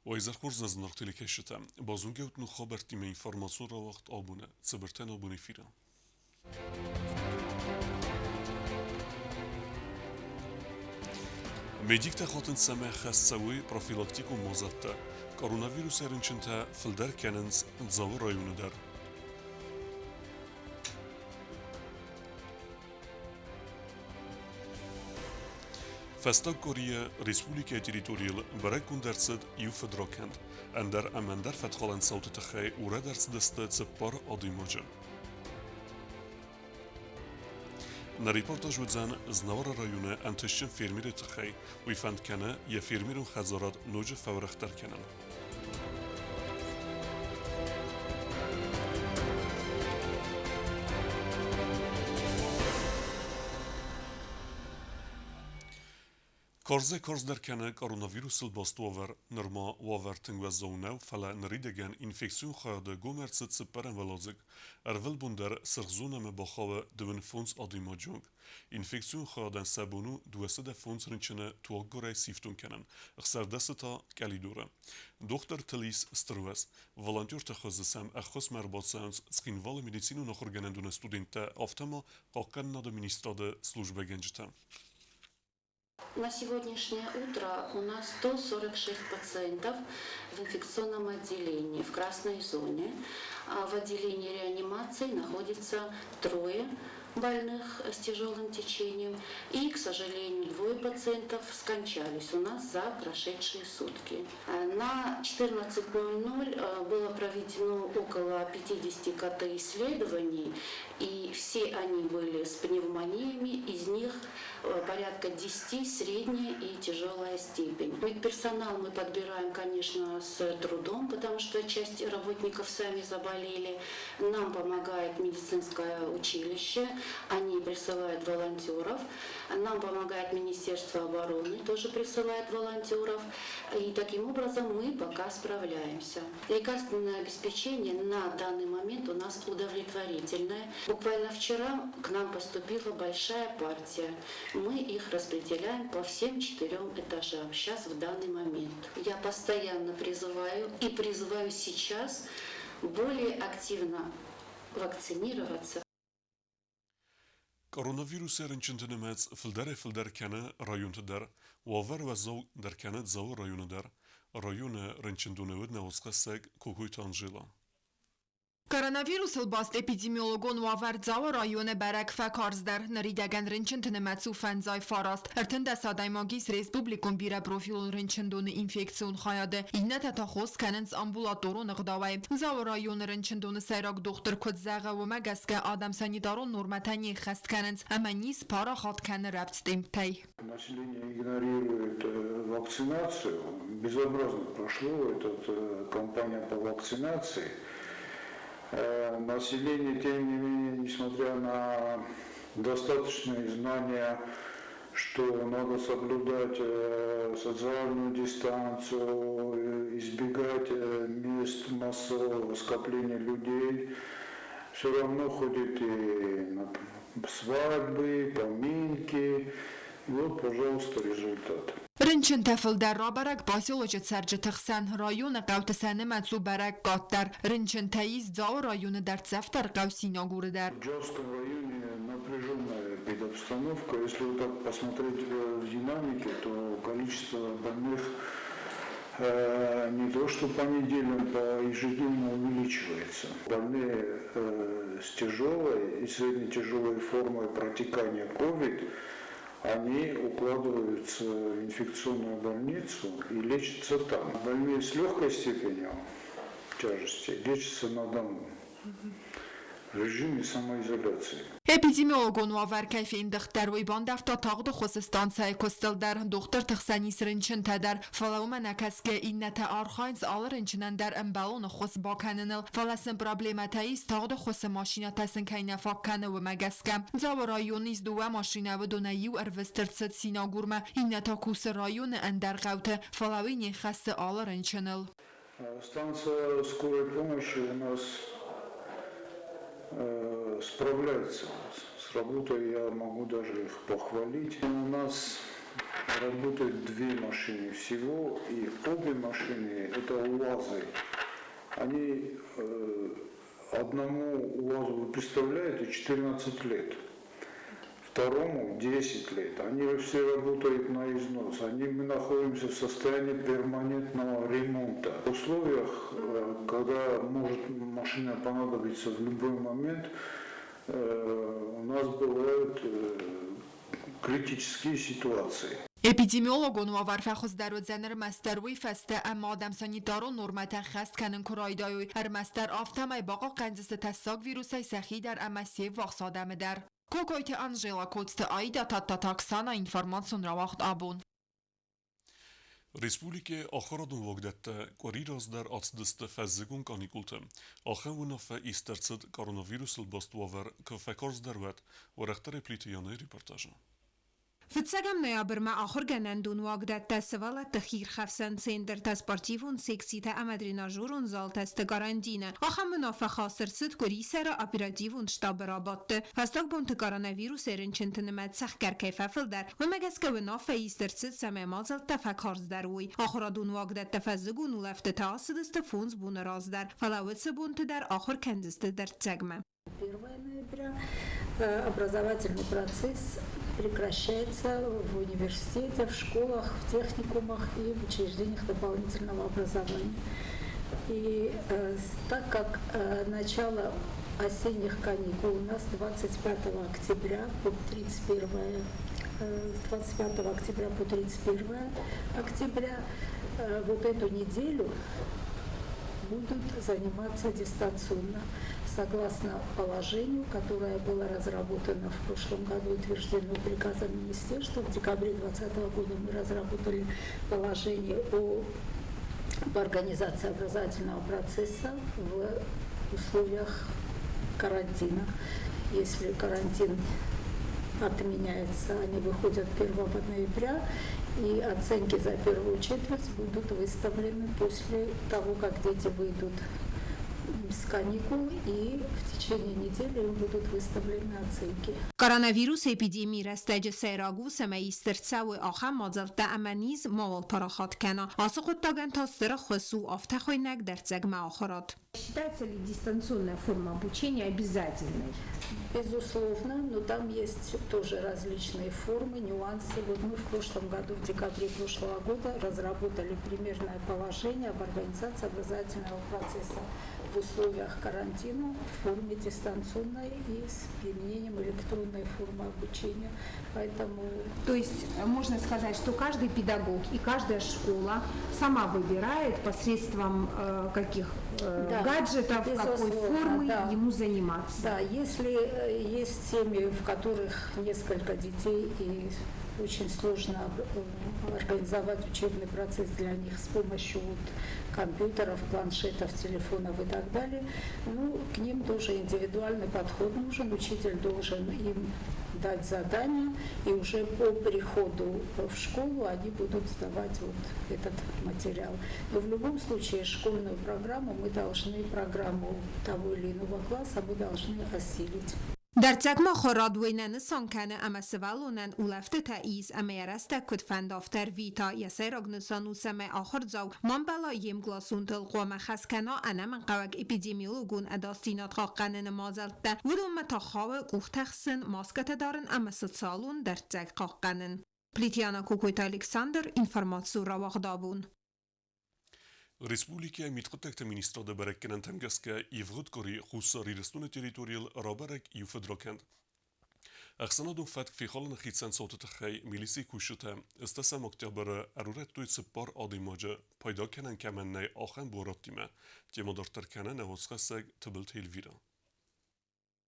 وإذا زنر تلكشتا بازونجوت نو خبرتي من إنفورماسيون را وقت آبونه تبرتن آبونه فيرا ميديك تخاطن سما خاصوي بروفيلاكتيكو موزاتا كورونا ارنشنتا فلدر كاننز تزاور رايون در فستا كوريا ريسبوليكا تيريتوريال براكون درسد يو فدروكند اندر امندر فتخالن صوت تخي ورا درس دستا تسبار اديموجن Na reportaż widzę z Nawara rajonu antycznym firmiry tchaj, ujfand kane je firmiru chadzorat noże faurach tarkenen. Korze derkene koronavirus bastwover norma waver tingwazonau fala nridegen infektion khade gomertset separen velozik ervelbunder serzona me bakhawe dwen fons adimajung infektion khaden sabunu duasede fons rinchene tuagore siftun kenen xserdesta kalidura doktor Telis Strwes volontier takhazesam akhos merbotsans skinval medicinu nokhorgenendune studenta aftama qakan na administrade службе генджта. На сегодняшнее утро у нас 146 пациентов в инфекционном отделении в красной зоне. А в отделении реанимации находится 3 больных с тяжелым течением. И, к сожалению, 2 пациентов скончались у нас за прошедшие сутки. На 14:00 было проведено около 50 КТ-исследований, и все они были с пневмониями, из них порядка 10 средняя и тяжелая степень. Медперсонал мы подбираем, конечно, с трудом, потому что часть работников сами заболели. Нам помогает медицинское училище, они присылают волонтеров. Нам помогает Министерство обороны, тоже присылает волонтеров. И таким образом мы пока справляемся. Лекарственное обеспечение на данный момент у нас удовлетворительное. Буквально вчера к нам поступила большая партия. Мы их распределяем по всем 4 этажам, сейчас в данный момент. Я постоянно призываю сейчас более активно вакцинироваться. Koronavirüs erinçintinimez filder kene rayunt der, waver ve zaw derkene zaw rayunu der, rayune rinçindunevid neosqaseg kukuitan jila. Կորոնավիրուս լբաստ էպիդեմիոլոգոն ու ավարձավը ռայոնը բերակ ֆակարզդար նրիդագան ռնչնտն մացու ֆանզայ ֆարաստ հրթն դասադայմագիս ռեսպուբլիկոն բիրա պրոֆիլոն ռնչնդոնը ինֆեկցիոն խայադը իննət հատախոս կանենց ամբուլատորոն ըղդավայ զավը ռայոնը ռնչնդոնը սայրակ դողտր կոտ զաղը ու մագասկա ադամ սանիտարոն նորմատանի խաստ կանենց ամանիս պարա խատ կանը ռապցտիմ թայ Население игнорирует вакцинацию. Безобразно прошло эта кампания по вакцинации. Население, тем не менее, несмотря на достаточные знания, что надо соблюдать социальную дистанцию, избегать мест массового скопления людей, все равно ходит и на свадьбы, поминки. И вот, пожалуйста, результат. Rınçın tefilder raberek basilocet serce tıxsan rayonu qavtesene metsu berek qatter rınçın teyiz zav rayonu dertsefter qavsina guru der. В Джавском районе напряженная педобстановка. Если вот так посмотреть в динамике, то количество больных не то что по неделям, по ежедневно увеличивается. Больные с тяжелой и средне-тяжелой формой протекания COVID, они укладываются в инфекционную больницу и лечатся там. Больные с легкой степенью тяжести лечатся на дому в режиме самоизоляции. Էպիդեմիոլոգոն ու ավարկայֆին դղտեր ու իբանդավ տատաղ խոսստանցայ կոստել դար դոկտոր թխսանի սրնչն տադար ֆալաումը նակասկե իննաթա արխայնց ալր ընչնան դար ըմբալոն խոս բականնլ ֆալասն պրոբլեմատայիս տաղ խոսը մաշինատասն կայնա ֆականը ու մագասկա ձավը ռայոնից դուա մաշինավը դոնայի ու արվստրցդ սինագուրմը իննաթա կուսը ռայոնը ընդար գավթը ֆալավին խասը ալր ընչնլ Станция скорой помощи у нас справляется с работой, я могу даже их похвалить. У нас работают 2 машины всего, и обе машины это это УАЗы. Они одному УАЗу, вы представляете, 14 лет. Второму 10 лет. Они все работают на износ. Мы находимся в состоянии перманентного ремонта. В условиях, когда может машина понадобиться в любой момент, у нас бывают критические ситуации. اپیدمیولوگ نوآور فخوز در زنر مستروی فسته اما آدم سانیتارو نورمت خست کنن کرایدای هر مستر آفتمای باقا قنزست تساق ویروسای سخی در امسی واقص آدم در کوکویت انجیلا کوتست آیدا تا تاکسانا اینفارماسیون را وقت آبون Respublike Acharadun Vogdette Quariras der Arzteste Fezzigung Kanikultem. Achen Wunafe Istercet Coronavirus Bastover Kafekars Derwet Warechtare Plitiane Reportage. فتسجم نيابر مع آخر جنندون واجدت تسوال تخير خفسن سندر تسبارتيفون سكسيتا أمدرينا جورون زال تستقارندينا آخر منافع خاصر ست كوري سر أبيراتيفون شتاب رابط فستاق بونت كورونا رنچنتن مدسخ كر كيفافل در ومجس كونافع يستر ست سمع مازل تفكارز دروي آخر دون واجدت تفزجون ولفت تاسد استفونز بون راز در فلاوت سبونت در آخر كندست در تجمع 1 ноября образовательный процесс прекращается в университете, в школах, в техникумах и в учреждениях дополнительного образования. И так как начало осенних каникул у нас 25 октября по 31 октября, вот эту неделю будут заниматься дистанционно, согласно положению, которое было разработано в прошлом году, утверждено приказом министерства. В декабре 2020 года мы разработали положение об организации образовательного процесса в условиях карантина. Если карантин отменяется, они выходят 1 ноября, и оценки за первую четверть будут выставлены после того, как дети выйдут с каникул, и в течение недели им будут выставлены оценки. Коронавирус эпидемии растеج سيراغو سمايستر تساوي آخر مازل تأمنيز مول парахат кена. Асухот таген тастер хвесу автохойнак در تجمع آخرات. Считается ли дистанционная форма обучения обязательной? Безусловно, но там есть тоже различные формы, нюансы. Вот мы в прошлом году, в декабре прошлого года, разработали примерное положение об организации образовательного процесса в условиях карантина в форме дистанционной и с применением электронной формы обучения. Поэтому... То есть можно сказать, что каждый педагог и каждая школа сама выбирает посредством каких гаджетов, какой формы ему заниматься. Да, если есть семьи, в которых несколько детей и очень сложно организовать учебный процесс для них с помощью компьютеров, планшетов, телефонов и так далее. Ну, к ним тоже индивидуальный подход нужен. Учитель должен им дать задания, и уже по приходу в школу они будут сдавать вот этот материал. Но в любом случае школьную программу программу того или иного класса мы должны осилить. در تجمع خورادوینن سانکنه اما سوالونن اولفت تاییز اما یرسته کد فندافتر ویتا یسیراغ نسانو سمه آخر زاو من بلا یم گلاسون تلقوام خسکنا انا من قوک اپیدیمیولوگون اداستینات خاقنن مازلته ودوم متاخاوه گوختخسن ماسکت دارن اما ستسالون در تجگ خاقنن پلیتیانا کوکویت الکساندر اینفرماتسو را واقدابون Respublike mitqotekte ministra de berekkenen temgeske ivgudkori hussari restune territorial raberek ufedrokend. Axsanadun fatk fi xalna xitsen sautetxay milisi kuşute istesem oktyabere aruret tuytse par adimaca payda kenen kemenne axen borattime temadortar kenen evosxeseg tıbıl telvira.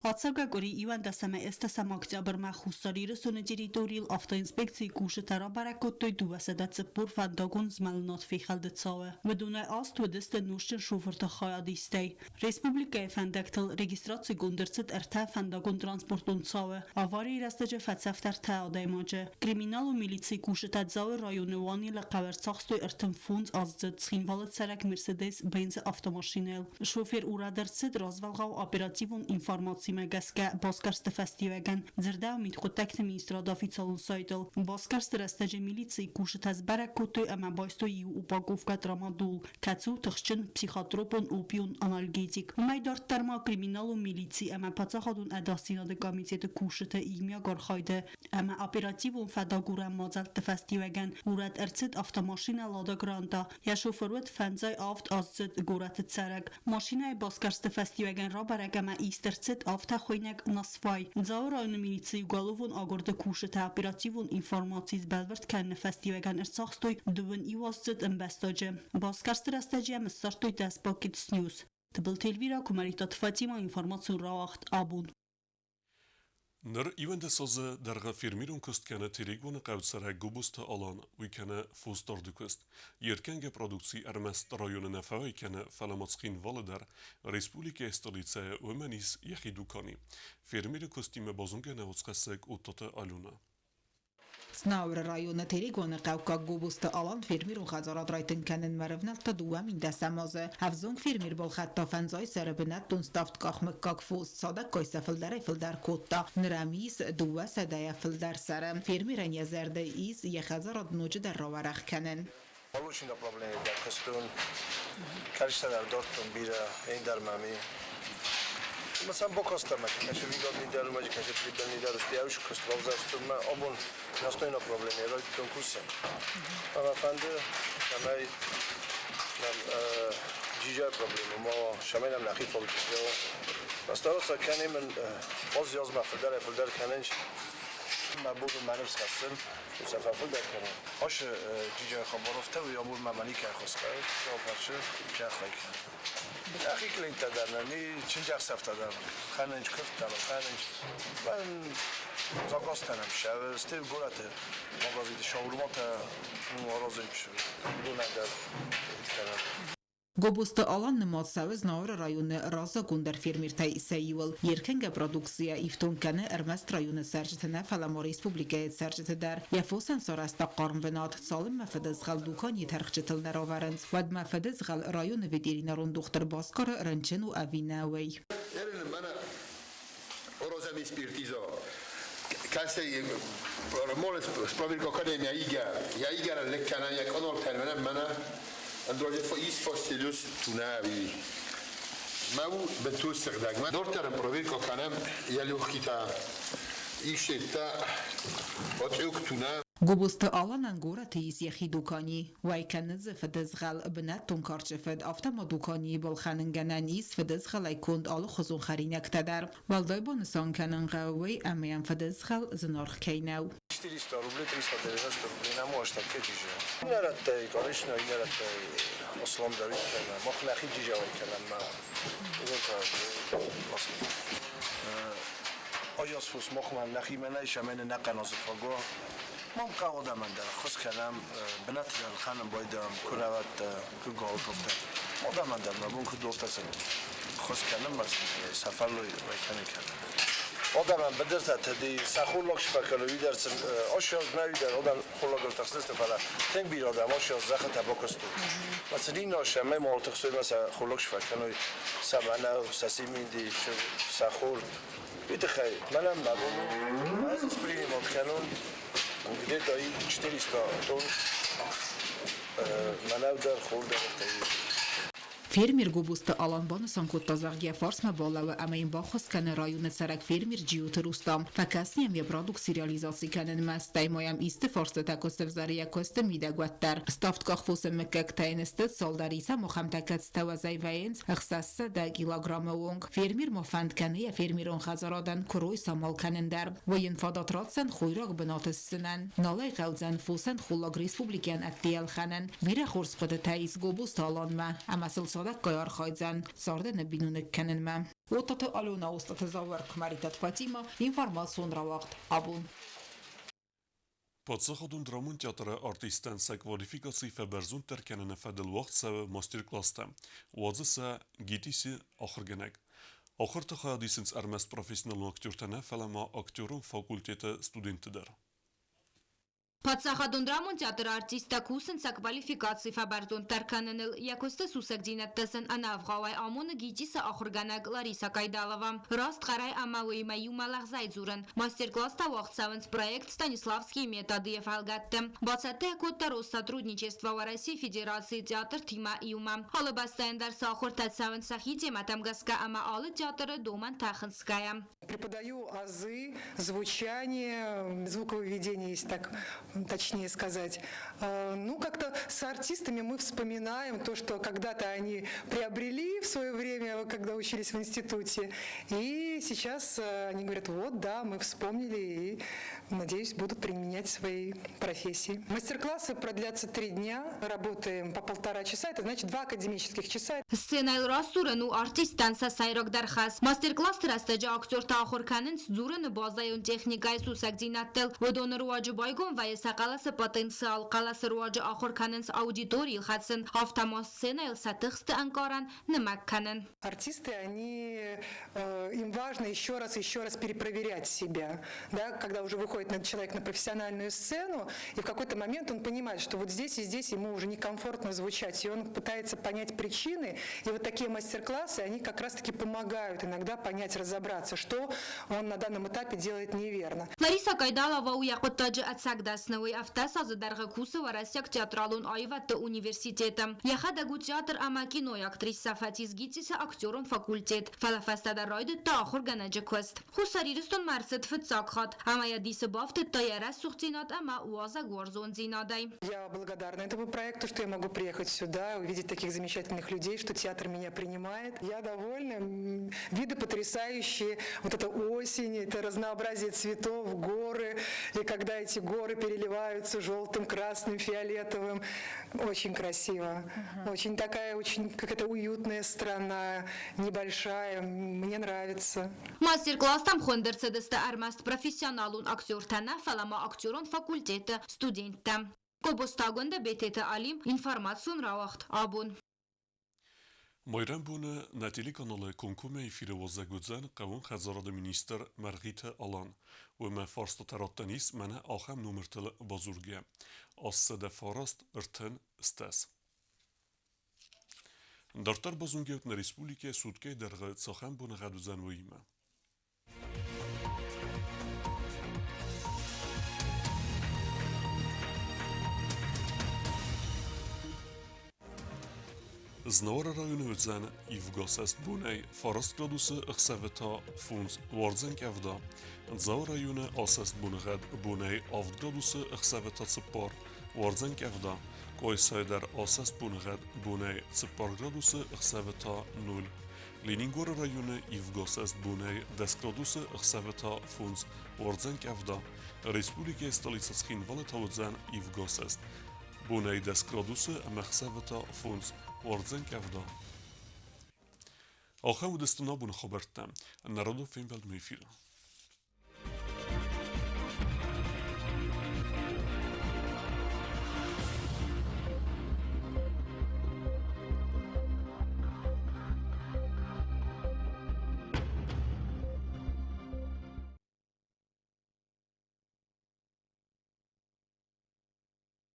Հացագագորի իվանդասամե էստասամ օկտյաբր մախուսարի ռսոնը ջերիտորիլ ավտոինսպեկցիի կուշը տարա բարակոտոյ դուվասեդա ծպուր վանդագոն զմալնոտ ֆիխալդը ծավը։ Վդունայ աստ վդստը նուշտը շուվրտը խայադիստեյ։ Ռեսպուբլիկայ ֆանդակտլ ռեգիստրացի գունդրցըտ ըրթա ֆանդագոն տրանսպորտուն ծավը։ Ավարի իրաստեջը ֆացավտար թա ադայմոջը։ Կրիմինալ ու միլիցի կուշը տadzավը ռայոնը վանի լակավերցախստոյ ըրթն ֆունց ազձըտ սխինվալը ցարակ Mercedes Benz ավտոմաշինել։ Շոֆեր ուրադրցըտ ռազվալղավ օպերատիվուն ինֆորմացի megaska Boskarste festivagan zerda mit kontakt ministra oficjalul soitel Boskarste rastaje milicji kushet az barakotu ama boisto iu upakovka tramadul kacu tchchen psichotropon opium analgetik majdar terma kriminalu milicji ama pacachadun adasina de komitete kushete imya gorkhayde ama operativun fadagura mazal festivagan urat ercet avtomashina lada granta ya shoferut fanzay aft azet gurat tsarag mashina Boskarste festivagan rabarag ama istercet afta khoynak nasfay zaurayın milicji galovun agorda kushete operativun informatsiz belvert kan festivagan ersaxstoy duvun ivazet embastaje Boskarste rastaje mesartoy daspoket news Tabel Telvira Kumaritat Fatima information rawacht abun Ner ivende soze der firmirung kostkene tirigvone qavtsara gubusta alan wikene fustordukust. Yerkenge produkcji Ermest rayonene fawaykene falamotskin valeder Respublike stolice Umenis Yahidukani. Firmiri kostime bozungene otsqasek utote aluna. Snauer rajone Terigone Qawka Gubusta alan firmir u Khazarat Rayten kanen marevnal ta duam in dasamaze Havzong firmir bol khatta fanzay serebenet dunstaft qaxmak qaqfus sadak koysa fildar kotta nramis duwa sadaya fildar sare firmiren yazerde iz ye Khazarat noje der rawaraq kanen Olușina probleme de căstun Karışta der dortun bira ender mami Mesela bu kostama, kaşı video lider maçı, kaşı tribal lider üstü yavuş kostval zaştırma, obun nastoyna problemi, eroy konkursa. Ama efendi, şamay, nam cicar problemi, ama şamay nam nakif olup gidiyor. Nastarasa kanemin oz yazma fıldar kanenç, ma budu manevs kassın, bu sefer fıldar kanen. Hoş cicar xabarofta ve yabul mamani kayxoskay, şaparçı kayxay kanen. أخي كلين تدرني تشنجر سفت تدرن خانج كفت تدرن خانج من زاقاستنم شب استيل قولته مغازي شاورمات مغازيش دون در تدرن Gobusta alan nematsavez naur rayone raza gunder firmirtay seyvel yerkenge produksiya iftonkane Ermest rayone serjitene falamo Respublike serjite der yafosen sorasta qarnvenat salim mafedez gal dukan yeterxchitel neravarens vad mafedez gal rayone veterinaron doktor Baskar Ranchenu Avinaway Yerin bana orozami spirtizo Kase mole spravilko akademia iga lekkana jak onol termenem mana Android for East Fossilus tunavi. Mau betul serdagma. Dortar provirko kanem yalukhita isheta otuk tuna. Gobusta alanan gora teis yahidukani waykanez fedezgal benatun karchefed aftama dukani bolkhanenganan is fedezgal aykund al khuzun kharinak tadar valday bonusan kanan qawi amayan fedezgal znarx kaynau 400 рублей, 390 рублей на может так кечиже. Нераттай, конечно, нераттай. Ослом давид кана. Мох нахи жижавай кана ма. Узота ласки. Ояс фус мох ман нахи менай шамен нақаназ фаго. Мам қавода ман дар хус канам бнат дар ханам бойдам курават кугол тофта. Ода ман дар мабун ку дортасен. Хус канам мас сафарлой вайкани кана. Odamın bedirte tedi sakhulok şfakalı vidersin aşağız navider odan khulok tasnist falan ten bir adam aşağız zakata bokustu. Mesela din aşağıma maltık söyle mesela khulok şfakalı sabana sasimindi sakhul bitxay manam babum az sprini motkanun где-то 400 тонн манавдар khulda Fermir Gobusta alan bonusan kottazagya farsma bolawa amayin baxos kane rayone sarak fermir jiyot rustam fakasniyam ya produksi realizacji kanen mastay moyam iste farsta takostev zariya koste midagwattar staft qaxfosem mekak taynestet soldarisa moxam takat stawazay vayens xsassa da kilograma wong fermir mofand kane ya fermiron khazaradan kuroy samal kanendar wayin fadatratsan khoyraq binatsnan nalay qalzan fosen khullag respublikan atiyal khanan vira khurs qada tais Gobusta alan ma amasil قیار خایزن سارده نبینونه کنن من و تا آلونا استاد زاور کماریتت فاطیما اینفورماسیون را وقت آبون Подсаходун драмун театра артистен се квалификации феберзун теркенene fedel вақт севе masterclass'ta. Вазыса gitisi ahırgenek. Ahırta hayadisins Ermest profesyonel aktörtene felema aktörün fakültete studentidir. Պատսախադոնդրամոն թեատր արտիստա կուսն սա կվալիֆիկացի ֆաբարձոն տարկանենել յակոստը սուսակ ձինատտասն անավղավայ ամոնը գիջիսը ախորգանակ Լարիսա Կայդալова. Раст қарай ամավի մայու մալաղզայ ձուրն. Мастер-класс тавахцавенц проект Станиславские методы фалгатте. Бацате коттаро сотрудничество в России Федерации театр Тима Иума. Алабастаендар сахортацавенц сахите матамгаска ама алы театра Доман Таханская. Преподаю азы, звучание, звуковыведение, если так точнее сказать. Ну, как-то с артистами мы вспоминаем то, что когда-то они приобрели в свое время, когда учились в институте. И сейчас они говорят, вот, да, мы вспомнили и, надеюсь, будут применять в своей профессии. Мастер-классы продлятся 3 дня, работаем по 1,5 часа, это значит 2 академических часа. Сценайл Расурану артист танца сайрок дархас. Мастер-класс трастаджа актер таахорканен зурен базайон техникай сусак динаттел. Водон руаджи байгон ва сақаласы потенциал қаласы руаджи ахорканен аудитории хатсен. Автомас сценайл сатыхсты анкаран немакканен. Артисты, они, им важно еще раз перепроверять себя. Да, когда уже выходит человек на профессиональную сцену, и в какой-то момент он понимает, что вот здесь и здесь ему уже некомфортно звучать, и он пытается понять причины. И вот такие мастер-классы, они как раз-таки помогают иногда понять, разобраться, что он на данном этапе делает неверно. Лариса Кайдалова уяқыттаджы атсагдасновый автосазы дарғы кусы варасяк театралун айватты университетом. Яхадагу театр ама кино актриса Фатиз Гитиса актерон факультет. Фалафастада райды таахур ганаджы квест. Хусариристон марсет фыцакхат. Ама я дисы бафты таярас сухтинат ама уаза горзон зинадай. Я благодарна этому проекту, что я могу приехать сюда, увидеть таких замечательных людей, что театр меня принимает. Я довольна. Виды потрясающие. Вот это осень, это разнообразие цветов, горы. И когда эти горы переливаются желтым, красным, фиолетовым. Очень красиво. Очень такая, очень какая-то уютная страна, небольшая. Мне нравится. Мастер-класс там хондерцедесте армаст профессионалун актер тана фалама актерон факультета студентта. Кобостагонда бетете алим информацион равахт абун. Moirem bune na telekanale konkume i firewozza gudzen qawun khazarada minister Margita Alan و ما فرست تراتنیس منه آخم نومرتل بازورگه آسده فارست ارتن استاس دارتر بازونگهوت نریسپولیکه سودکه درغه ساخم بونه غدو زنویمه Znora rajonu vëdzën I vgosest bunej farast gradusë ëkseveta funds wardzën kevda. Ndzau rajonu asest bunëghed bunej avd gradusë ëkseveta cëpar wardzën kevda. Koj sajder asest bunëghed bunej cëpar gradusë ëkseveta 0. Leningor rajonu I vgosest bunej 10 gradusë ëkseveta funds wardzën kevda. Respublike stolica Schin valeta vëdzën I vgosest bunej 10 gradusë ëkseveta funds وارزن كافدا آخر ودستنا بون خبرتم النرادو فين بالد ميفيرا